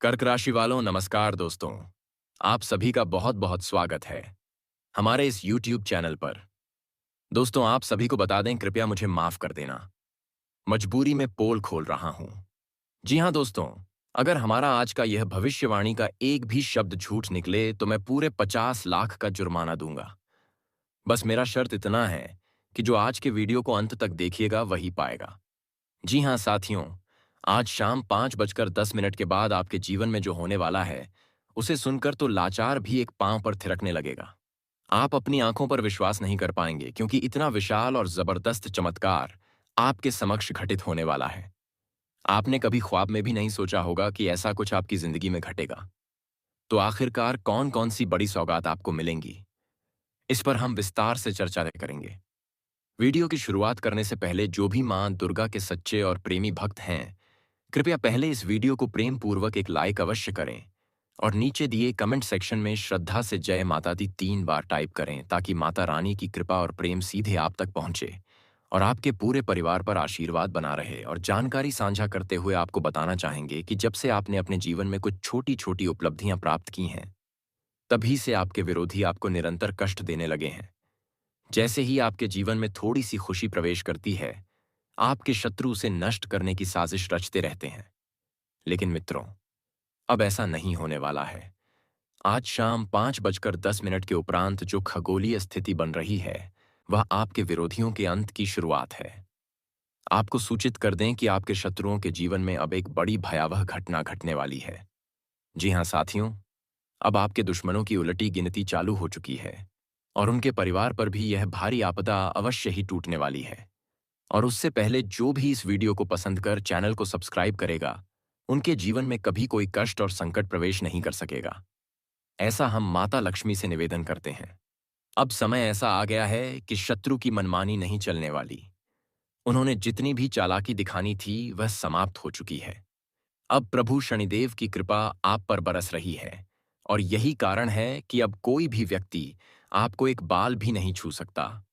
कर्क राशि वालों नमस्कार दोस्तों। आप सभी का बहुत बहुत स्वागत है हमारे इस YouTube चैनल पर। दोस्तों आप सभी को बता दें, कृपया मुझे माफ कर देना, मजबूरी में पोल खोल रहा हूं। जी हां दोस्तों, अगर हमारा आज का यह भविष्यवाणी का एक भी शब्द झूठ निकले तो मैं पूरे 50 लाख का जुर्माना दूंगा। बस मेरा शर्त इतना है कि जो आज के वीडियो को अंत तक देखिएगा वही पाएगा। जी हां साथियों, आज शाम 5:10 के बाद आपके जीवन में जो होने वाला है उसे सुनकर तो लाचार भी एक पांव पर थिरकने लगेगा। आप अपनी आंखों पर विश्वास नहीं कर पाएंगे, क्योंकि इतना विशाल और जबरदस्त चमत्कार आपके समक्ष घटित होने वाला है। आपने कभी ख्वाब में भी नहीं सोचा होगा कि ऐसा कुछ आपकी जिंदगी में घटेगा। तो आखिरकार कौन कौन सी बड़ी सौगात आपको मिलेंगी, इस पर हम विस्तार से चर्चा करेंगे। वीडियो की शुरुआत करने से पहले जो भी मां दुर्गा के सच्चे और प्रेमी भक्त हैं, कृपया पहले इस वीडियो को प्रेम पूर्वक एक लाइक अवश्य करें और नीचे दिए कमेंट सेक्शन में श्रद्धा से जय माता दी 3 बार टाइप करें, ताकि माता रानी की कृपा और प्रेम सीधे आप तक पहुंचे और आपके पूरे परिवार पर आशीर्वाद बना रहे। और जानकारी साझा करते हुए आपको बताना चाहेंगे कि जब से आपने अपने जीवन में कुछ छोटी छोटी उपलब्धियां प्राप्त की हैं, तभी से आपके विरोधी आपको निरंतर कष्ट देने लगे हैं। जैसे ही आपके जीवन में थोड़ी सी खुशी प्रवेश करती है, आपके शत्रु उसे नष्ट करने की साजिश रचते रहते हैं। लेकिन मित्रों, अब ऐसा नहीं होने वाला है। आज शाम 5:10 के उपरांत जो खगोलीय स्थिति बन रही है, वह आपके विरोधियों के अंत की शुरुआत है। आपको सूचित कर दें कि आपके शत्रुओं के जीवन में अब एक बड़ी भयावह घटना घटने वाली है। जी हां साथियों, अब आपके दुश्मनों की उलटी गिनती चालू हो चुकी है और उनके परिवार पर भी यह भारी आपदा अवश्य ही टूटने वाली है। और उससे पहले जो भी इस वीडियो को पसंद कर चैनल को सब्सक्राइब करेगा, उनके जीवन में कभी कोई कष्ट और संकट प्रवेश नहीं कर सकेगा। ऐसा हम माता लक्ष्मी से निवेदन करते हैं। अब समय ऐसा आ गया है कि शत्रु की मनमानी नहीं चलने वाली। उन्होंने जितनी भी चालाकी दिखानी थी वह समाप्त हो चुकी है। अब प्रभु शनिदेव की कृपा आप पर बरस रही है और यही कारण है कि अब कोई भी व्यक्ति आपको एक बाल भी नहीं छू सकता।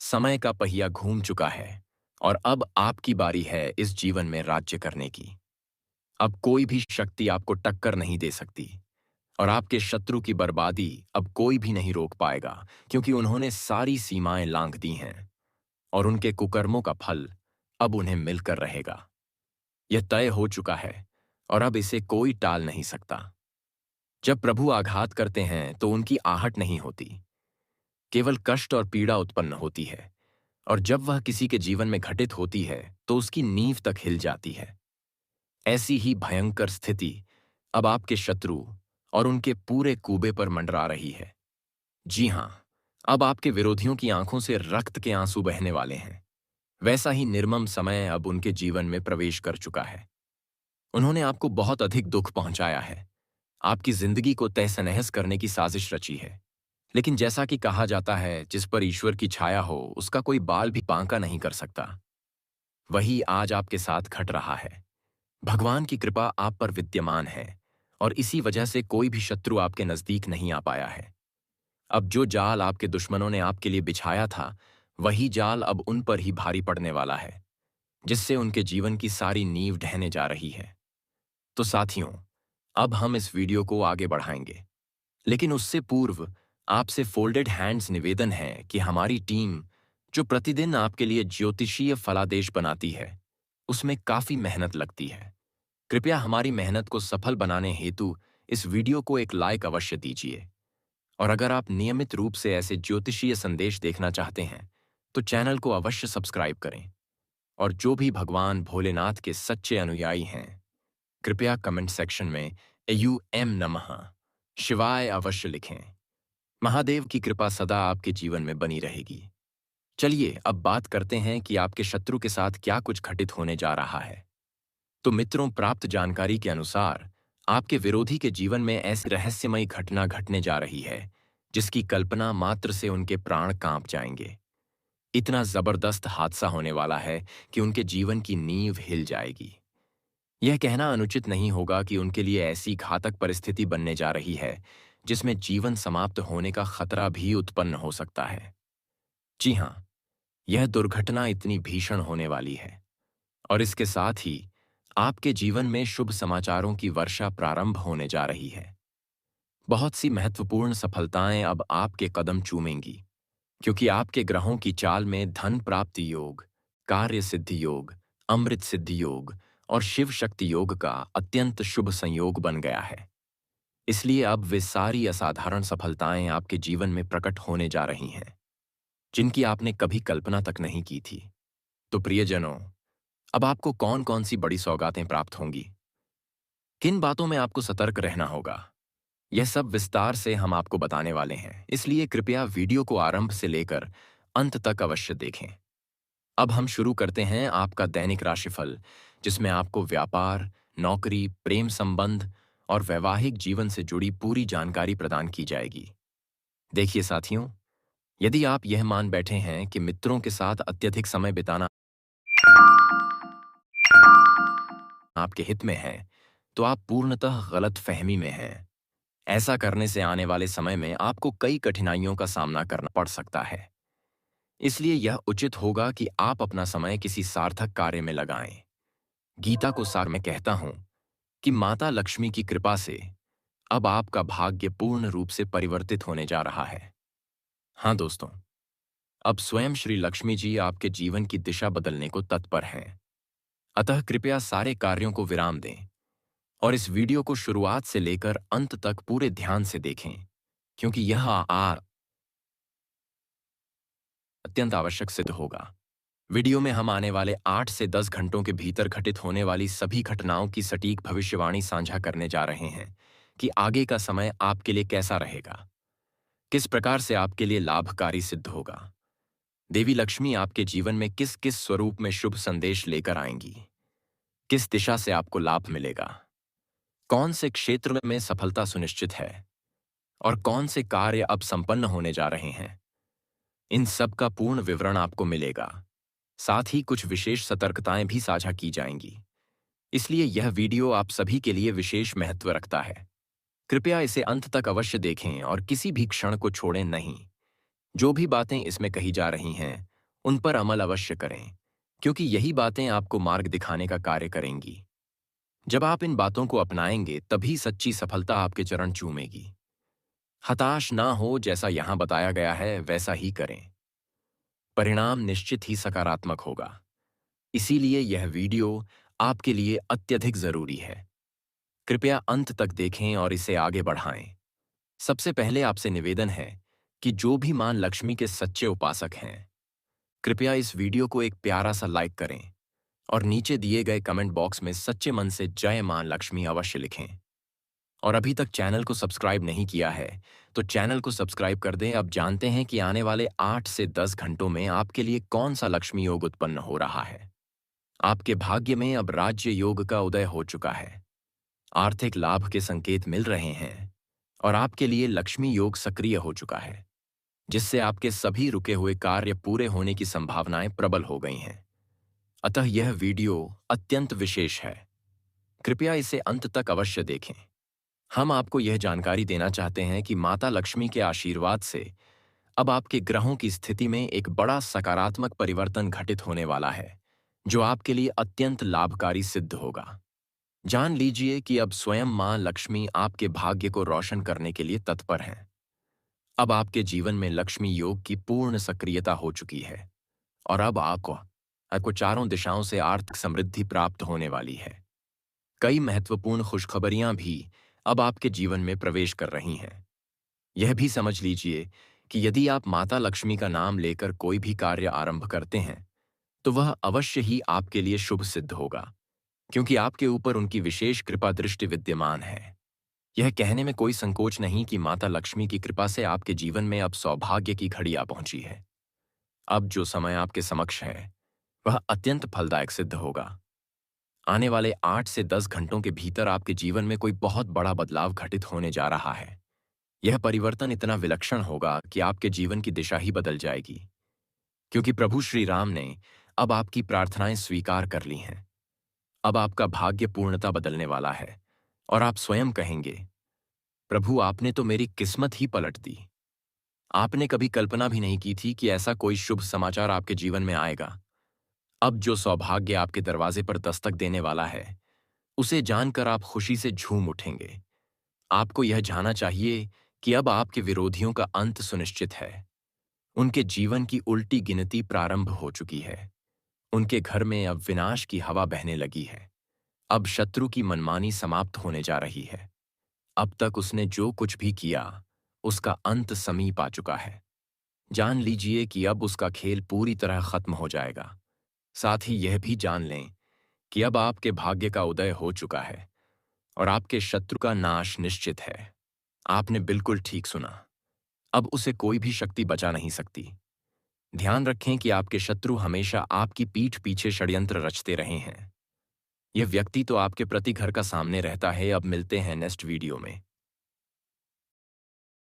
समय का पहिया घूम चुका है और अब आपकी बारी है इस जीवन में राज्य करने की। अब कोई भी शक्ति आपको टक्कर नहीं दे सकती और आपके शत्रु की बर्बादी अब कोई भी नहीं रोक पाएगा, क्योंकि उन्होंने सारी सीमाएं लांघ दी हैं और उनके कुकर्मों का फल अब उन्हें मिलकर रहेगा। यह तय हो चुका है और अब इसे कोई टाल नहीं सकता। जब प्रभु आघात करते हैं तो उनकी आहट नहीं होती, केवल कष्ट और पीड़ा उत्पन्न होती है। और जब वह किसी के जीवन में घटित होती है तो उसकी नींव तक हिल जाती है। ऐसी ही भयंकर स्थिति अब आपके शत्रु और उनके पूरे कूबे पर मंडरा रही है। जी हां, अब आपके विरोधियों की आंखों से रक्त के आंसू बहने वाले हैं। वैसा ही निर्मम समय अब उनके जीवन में प्रवेश कर चुका है। उन्होंने आपको बहुत अधिक दुख पहुंचाया है, आपकी जिंदगी को तहस-नहस करने की साजिश रची है। लेकिन जैसा कि कहा जाता है, जिस पर ईश्वर की छाया हो उसका कोई बाल भी बांका नहीं कर सकता। वही आज आपके साथ घट रहा है। भगवान की कृपा आप पर विद्यमान है और इसी वजह से कोई भी शत्रु आपके नजदीक नहीं आ पाया है। अब जो जाल आपके दुश्मनों ने आपके लिए बिछाया था, वही जाल अब उन पर ही भारी पड़ने वाला है, जिससे उनके जीवन की सारी नींव ढहने जा रही है। तो साथियों, अब हम इस वीडियो को आगे बढ़ाएंगे, लेकिन उससे पूर्व आपसे फोल्डेड हैंड्स निवेदन है कि हमारी टीम जो प्रतिदिन आपके लिए ज्योतिषीय फलादेश बनाती है, उसमें काफी मेहनत लगती है। कृपया हमारी मेहनत को सफल बनाने हेतु इस वीडियो को एक लाइक अवश्य दीजिए। और अगर आप नियमित रूप से ऐसे ज्योतिषीय संदेश देखना चाहते हैं तो चैनल को अवश्य सब्सक्राइब करें। और जो भी भगवान भोलेनाथ के सच्चे अनुयायी हैं, कृपया कमेंट सेक्शन में एयू नमः शिवाय अवश्य लिखें। महादेव की कृपा सदा आपके जीवन में बनी रहेगी। चलिए अब बात करते हैं कि आपके शत्रु के साथ क्या कुछ घटित होने जा रहा है। तो मित्रों, प्राप्त जानकारी के अनुसार आपके विरोधी के जीवन में ऐसी रहस्यमयी घटना घटने जा रही है जिसकी कल्पना मात्र से उनके प्राण कांप जाएंगे। इतना जबरदस्त हादसा होने वाला है कि उनके जीवन की नींव हिल जाएगी। यह कहना अनुचित नहीं होगा कि उनके लिए ऐसी घातक परिस्थिति बनने जा रही है जिसमें जीवन समाप्त होने का खतरा भी उत्पन्न हो सकता है। जी हाँ, यह दुर्घटना इतनी भीषण होने वाली है और इसके साथ ही आपके जीवन में शुभ समाचारों की वर्षा प्रारंभ होने जा रही है। बहुत सी महत्वपूर्ण सफलताएं अब आपके कदम चूमेंगी, क्योंकि आपके ग्रहों की चाल में धन प्राप्ति योग, कार्य सिद्धि योग, अमृत सिद्धि योग और शिव शक्ति योग का अत्यंत शुभ संयोग बन गया है। इसलिए अब वे सारी असाधारण सफलताएं आपके जीवन में प्रकट होने जा रही हैं, जिनकी आपने कभी कल्पना तक नहीं की थी। तो प्रियजनों, अब आपको कौन कौन सी बड़ी सौगातें प्राप्त होंगी, किन बातों में आपको सतर्क रहना होगा, यह सब विस्तार से हम आपको बताने वाले हैं। इसलिए कृपया वीडियो को आरंभ से लेकर अंत तक अवश्य देखें। अब हम शुरू करते हैं आपका दैनिक राशिफल, जिसमें आपको व्यापार, नौकरी, प्रेम संबंध और वैवाहिक जीवन से जुड़ी पूरी जानकारी प्रदान की जाएगी। देखिए साथियों, यदि आप यह मान बैठे हैं कि मित्रों के साथ अत्यधिक समय बिताना आपके हित में है, तो आप पूर्णतः गलत फहमी में हैं। ऐसा करने से आने वाले समय में आपको कई कठिनाइयों का सामना करना पड़ सकता है। इसलिए यह उचित होगा कि आप अपना समय किसी सार्थक कार्य में लगाएं। गीता को सार में कहता हूं कि माता लक्ष्मी की कृपा से अब आपका भाग्य पूर्ण रूप से परिवर्तित होने जा रहा है। हाँ दोस्तों, अब स्वयं श्री लक्ष्मी जी आपके जीवन की दिशा बदलने को तत्पर हैं। अतः कृपया सारे कार्यों को विराम दें और इस वीडियो को शुरुआत से लेकर अंत तक पूरे ध्यान से देखें, क्योंकि यह अत्यंत आवश्यक सिद्ध होगा। वीडियो में हम आने वाले 8 से 10 घंटों के भीतर घटित होने वाली सभी घटनाओं की सटीक भविष्यवाणी साझा करने जा रहे हैं कि आगे का समय आपके लिए कैसा रहेगा, किस प्रकार से आपके लिए लाभकारी सिद्ध होगा, देवी लक्ष्मी आपके जीवन में किस किस स्वरूप में शुभ संदेश लेकर आएंगी, किस दिशा से आपको लाभ मिलेगा, कौन से क्षेत्र में सफलता सुनिश्चित है और कौन से कार्य अब संपन्न होने जा रहे हैं। इन सब का पूर्ण विवरण आपको मिलेगा। साथ ही कुछ विशेष सतर्कताएं भी साझा की जाएंगी। इसलिए यह वीडियो आप सभी के लिए विशेष महत्व रखता है। कृपया इसे अंत तक अवश्य देखें और किसी भी क्षण को छोड़ें नहीं। जो भी बातें इसमें कही जा रही हैं, उन पर अमल अवश्य करें, क्योंकि यही बातें आपको मार्ग दिखाने का कार्य करेंगी। जब आप इन बातों को अपनाएंगे, तभी सच्ची सफलता आपके चरण चूमेगी। हताश ना हो, जैसा यहां बताया गया है वैसा ही करें। परिणाम निश्चित ही सकारात्मक होगा। इसीलिए यह वीडियो आपके लिए अत्यधिक जरूरी है। कृपया अंत तक देखें और इसे आगे बढ़ाएं। सबसे पहले आपसे निवेदन है कि जो भी मां लक्ष्मी के सच्चे उपासक हैं, कृपया इस वीडियो को एक प्यारा सा लाइक करें और नीचे दिए गए कमेंट बॉक्स में सच्चे मन से जय मां लक्ष्मी अवश्य लिखें। और अभी तक चैनल को सब्सक्राइब नहीं किया है, तो चैनल को सब्सक्राइब कर दें। अब जानते हैं कि आने वाले 8 से 10 घंटों में आपके लिए कौन सा लक्ष्मी योग उत्पन्न हो रहा है। आपके भाग्य में अब राज्य योग का उदय हो चुका है। आर्थिक लाभ के संकेत मिल रहे हैं और आपके लिए लक्ष्मी योग सक्रिय हो चुका है, जिससे आपके सभी रुके हुए कार्य पूरे होने की संभावनाएं प्रबल हो गई हैं। अतः यह वीडियो अत्यंत विशेष है। कृपया इसे अंत तक अवश्य देखें। हम आपको यह जानकारी देना चाहते हैं कि माता लक्ष्मी के आशीर्वाद से अब आपके ग्रहों की स्थिति में एक बड़ा सकारात्मक परिवर्तन घटित होने वाला है, जो आपके लिए अत्यंत लाभकारी सिद्ध होगा। जान लीजिए कि अब स्वयं मां लक्ष्मी आपके भाग्य को रोशन करने के लिए तत्पर हैं। अब आपके जीवन में लक्ष्मी योग की पूर्ण सक्रियता हो चुकी है और अब आपको चारों दिशाओं से आर्थिक समृद्धि प्राप्त होने वाली है। कई महत्वपूर्ण खुशखबरियां भी अब आपके जीवन में प्रवेश कर रही हैं। यह भी समझ लीजिए कि यदि आप माता लक्ष्मी का नाम लेकर कोई भी कार्य आरंभ करते हैं, तो वह अवश्य ही आपके लिए शुभ सिद्ध होगा, क्योंकि आपके ऊपर उनकी विशेष कृपा दृष्टि विद्यमान है। यह कहने में कोई संकोच नहीं कि माता लक्ष्मी की कृपा से आपके जीवन में अब सौभाग्य की घड़ी आ पहुंची है। अब जो समय आपके समक्ष है, वह अत्यंत फलदायक सिद्ध होगा। आने वाले 8 से 10 घंटों के भीतर आपके जीवन में कोई बहुत बड़ा बदलाव घटित होने जा रहा है। यह परिवर्तन इतना विलक्षण होगा कि आपके जीवन की दिशा ही बदल जाएगी, क्योंकि प्रभु श्री राम ने अब आपकी प्रार्थनाएं स्वीकार कर ली हैं। अब आपका भाग्य पूर्णता बदलने वाला है और आप स्वयं कहेंगे, प्रभु आपने तो मेरी किस्मत ही पलट दी। आपने कभी कल्पना भी नहीं की थी कि ऐसा कोई शुभ समाचार आपके जीवन में आएगा। अब जो सौभाग्य आपके दरवाजे पर दस्तक देने वाला है, उसे जानकर आप खुशी से झूम उठेंगे। आपको यह जानना चाहिए कि अब आपके विरोधियों का अंत सुनिश्चित है। उनके जीवन की उल्टी गिनती प्रारंभ हो चुकी है। उनके घर में अब विनाश की हवा बहने लगी है। अब शत्रु की मनमानी समाप्त होने जा रही है। अब तक उसने जो कुछ भी किया, उसका अंत समीप आ चुका है। जान लीजिए कि अब उसका खेल पूरी तरह खत्म हो जाएगा। साथ ही यह भी जान लें कि अब आपके भाग्य का उदय हो चुका है और आपके शत्रु का नाश निश्चित है। आपने बिल्कुल ठीक सुना। अब उसे कोई भी शक्ति बचा नहीं सकती। ध्यान रखें कि आपके शत्रु हमेशा आपकी पीठ पीछे षड्यंत्र रचते रहे हैं। यह व्यक्ति तो आपके प्रति घर का सामने रहता है। अब मिलते हैं नेक्स्ट वीडियो में।